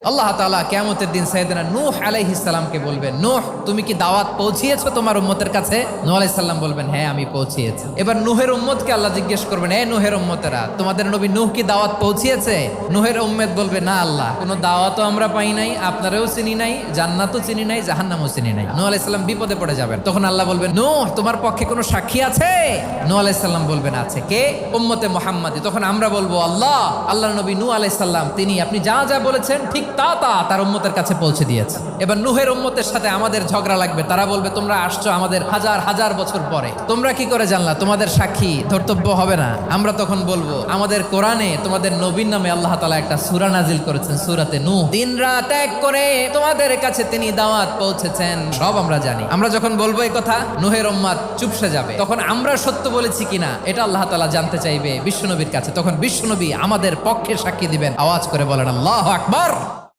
আল্লাহ তাআলা কিয়ামতের দিন সাইয়েদনা নূহ আলাইহিস সালামকে বলবেন, নূহ তুমি কি দাওয়াত পৌঁছিয়েছো তোমার উম্মতের কাছে? নূহ আলাইহিস সালাম বলবেন, হ্যাঁ আমি পৌঁছিয়েছি। এবার নূহের উম্মতকে আল্লাহ জিজ্ঞেস করবেন, এ নূহের উম্মতেরা তোমাদের নবী নূহ কি দাওয়াত পৌঁছিয়েছে? নূহের উম্মত বলবে, না আল্লাহ, কোনো দাওয়াতও আমরা পাই নাই, আপনারাও চিনি নাই, জান্নাতও চিনি নাই, জাহান্নামও চিনি নাই। নূহ আলাইহিস সালাম বিপদে পড়ে যাবেন। তখন আল্লাহ বলবেন, নূহ তোমার পক্ষে কোনো সাক্ষী আছে? নূহ আলাইহিস সালাম বলবেন, আছে। কে? উম্মতে মুহাম্মাদি। তখন আমরা বলবো, আল্লাহ, আল্লাহর নবী নূহ আলাইহিস সালাম তিনি আপনি যা যা বলেছেন ঠিক তা তার উম্মতের কাছে পৌঁছে দিয়েছে। এবার নূহের উম্মতের সাথে আমাদের ঝগড়া লাগবে। তারা বলবে, তোমরা আসছো আমাদের হাজার হাজার বছর পরে, তোমরা কি করে জানলা? তোমাদের সাক্ষী ধর্তব্য হবে না? আমরা তখন বলবো, আমাদের কোরআনে তোমাদের নবীর নামে আল্লাহ তাআলা একটা সূরা নাজিল করেছেন, সূরাতে নূহ। দিন রাত এক করে তোমাদের কাছে তিনি দাওয়াত পৌঁছেছেন, সব আমরা জানি। আমরা যখন বলবো এই কথা, নূহের উম্মত চুপসে যাবে। তখন আমরা সত্য বলেছি কিনা এটা আল্লাহ তাআলা জানতে চাইবে বিশ্বনবীর কাছে। তখন বিশ্বনবী আমাদের পক্ষে সাক্ষী দিবেন। আওয়াজ করে বলেন আল্লাহু আকবার।